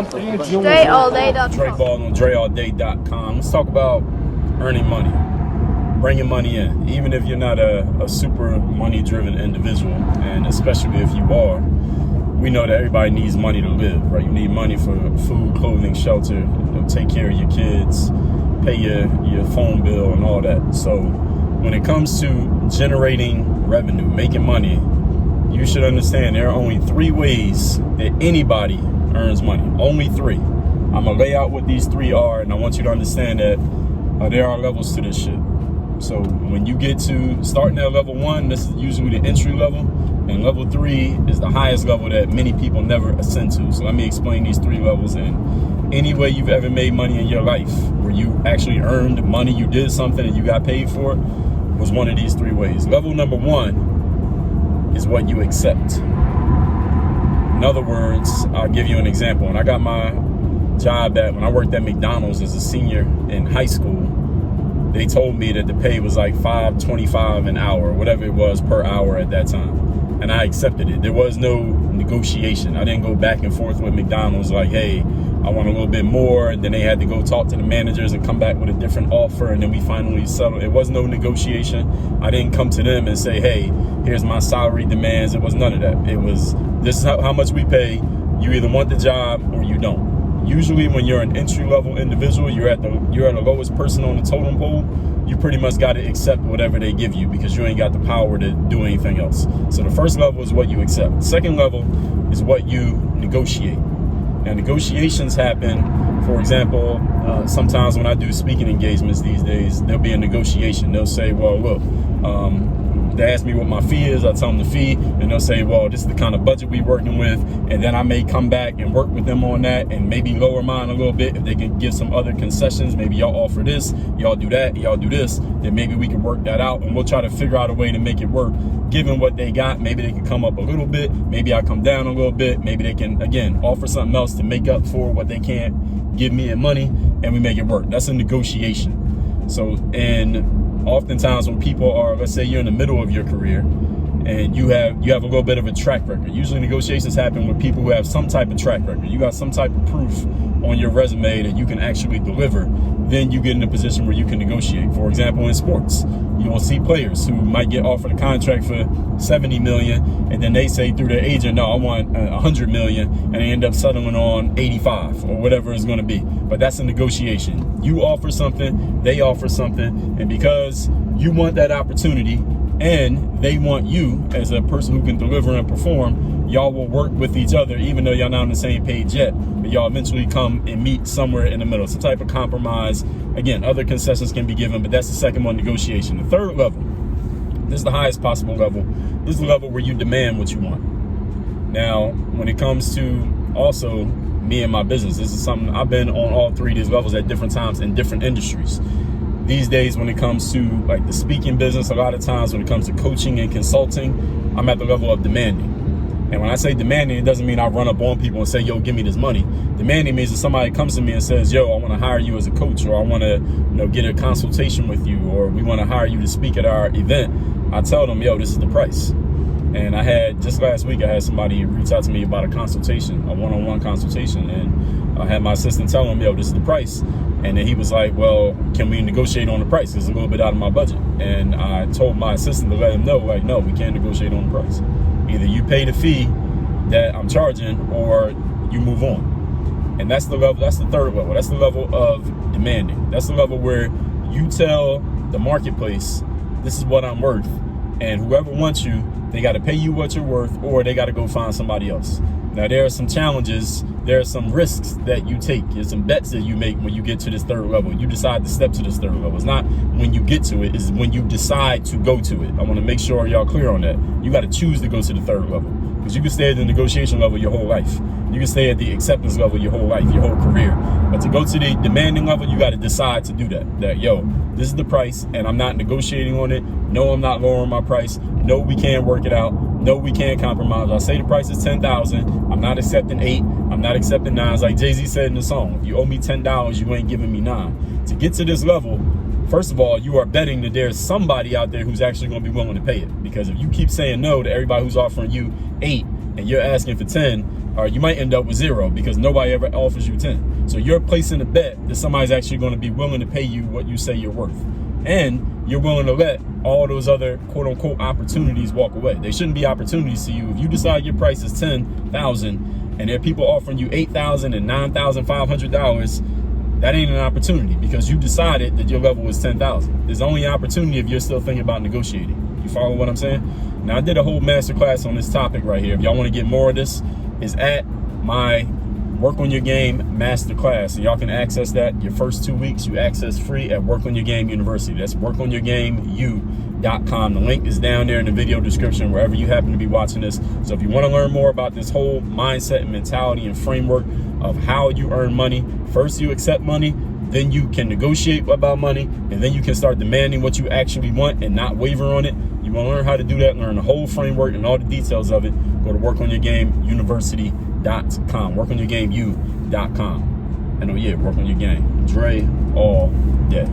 DreAllDay.com. Dre Baldwin, DreAllDay.com. Let's talk about earning money, bringing money in. Even if you're not a super money-driven individual, and especially if you are, we know that everybody needs money to live, right? You need money for food, clothing, shelter, take care of your kids, pay your phone bill and all that. So when it comes to generating revenue, making money, you should understand there are only 3 ways that anybody earns money. Only 3. I'm gonna lay out what these 3 are, and I want you to understand that there are levels to this shit. So when you get to starting at level 1, this is usually the entry level, and level 3 is the highest level that many people never ascend to. So let me explain these 3 levels. And any way you've ever made money in your life, where you actually earned money, you did something and you got paid for it, was one of these 3 ways. Level number 1 is what you accept. In other words, I'll give you an example. When I got my job when I worked at McDonald's as a senior in high school, they told me that the pay was like $5.25 an hour, whatever it was per hour at that time. And I accepted it. There was no negotiation. I didn't go back and forth with McDonald's like, hey, I want a little bit more. And then they had to go talk to the managers and come back with a different offer. And then we finally settled. It was no negotiation. I didn't come to them and say, hey, here's my salary demands. It was none of that. It was, this is how much we pay. You either want the job or you don't. Usually when you're an entry-level individual, you're at the lowest person on the totem pole, you pretty much got to accept whatever they give you because you ain't got the power to do anything else. So the first level is what you accept. Second level is what you negotiate. Now negotiations happen, for example, sometimes when I do speaking engagements these days, there'll be a negotiation. They'll say, well, look, they ask me what my fee is, I tell them the fee, and they'll say, well, this is the kind of budget we're working with, and then I may come back and work with them on that and maybe lower mine a little bit if they can give some other concessions. Maybe y'all offer this, y'all do that, y'all do this, then maybe we can work that out, and we'll try to figure out a way to make it work. Given what they got, maybe they can come up a little bit, maybe I come down a little bit, maybe they can, again, offer something else to make up for what they can't give me in money, and we make it work. That's a negotiation. So, and oftentimes when people are, let's say you're in the middle of your career and you have a little bit of a track record. Usually negotiations happen with people who have some type of track record. You got some type of proof on your resume that you can actually deliver. Then you get in a position where you can negotiate. For example, in sports, you will see players who might get offered a contract for $70 million, and then they say through their agent, no, I want $100 million, and they end up settling on 85 or whatever it's going to be. But that's a negotiation. You offer something, they offer something, and because you want that opportunity and they want you as a person who can deliver and perform, y'all will work with each other, even though y'all not on the same page yet, but y'all eventually come and meet somewhere in the middle. Some type of compromise. Again, other concessions can be given, but that's the second one, negotiation. The third level, this is the highest possible level. This is the level where you demand what you want. Now, when it comes to also me and my business, this is something I've been on all 3 of these levels at different times in different industries. These days, when it comes to like the speaking business, a lot of times when it comes to coaching and consulting, I'm at the level of demanding. And when I say demanding, it doesn't mean I run up on people and say, yo, give me this money. Demanding means that somebody comes to me and says, yo, I want to hire you as a coach, or I want to, get a consultation with you, or we want to hire you to speak at our event. I tell them, yo, this is the price. And I had, just last week, I had somebody reach out to me about a consultation, a one-on-one consultation. And I had my assistant tell him, yo, this is the price. And then he was like, well, can we negotiate on the price? It's a little bit out of my budget. And I told my assistant to let him know, like, no, we can't negotiate on the price. Either you pay the fee that I'm charging or you move on. And that's the level, that's the third level. That's the level of demanding. That's the level where you tell the marketplace, this is what I'm worth. And whoever wants you, they got to pay you what you're worth, or they got to go find somebody else. Now, there are some challenges. There are some risks that you take. There's some bets that you make when you get to this third level. You decide to step to this third level. It's not when you get to it. It's when you decide to go to it. I want to make sure y'all clear on that. You got to choose to go to the third level, because you can stay at the negotiation level your whole life. You can stay at the acceptance level your whole life, your whole career. But to go to the demanding level, you got to decide to do that. That, yo, this is the price, and I'm not negotiating on it. No, I'm not lowering my price. No, we can't work it out. No, we can't compromise. I say the price is $10,000. I'm not accepting 8. I'm not accepting 9. It's like Jay-Z said in the song, if you owe me $10, you ain't giving me 9. To get to this level, first of all, you are betting that there's somebody out there who's actually going to be willing to pay it. Because if you keep saying no to everybody who's offering you 8, and you're asking for 10, or you might end up with 0 because nobody ever offers you 10. So you're placing a bet that somebody's actually going to be willing to pay you what you say you're worth. And you're willing to let all those other quote unquote opportunities walk away. They shouldn't be opportunities to you. If you decide your price is $10,000 and there are people offering you $8,000 and $9,500, that ain't an opportunity because you decided that your level was 10,000. There's only an opportunity if you're still thinking about negotiating. You follow what I'm saying? Now, I did a whole masterclass on this topic right here. If y'all want to get more of this, is at my Work on Your Game masterclass. So y'all can access that. Your first 2 weeks, you access free at Work on Your Game University. That's workonyourgameu.com. The link is down there in the video description, wherever you happen to be watching this. So if you want to learn more about this whole mindset and mentality and framework of how you earn money, first you accept money, then you can negotiate about money, and then you can start demanding what you actually want and not waver on it. You want to learn how to do that, learn the whole framework and all the details of it, go to workonyourgameuniversity.com, workonyourgameu.com. And oh yeah, work on your game. Dre all day.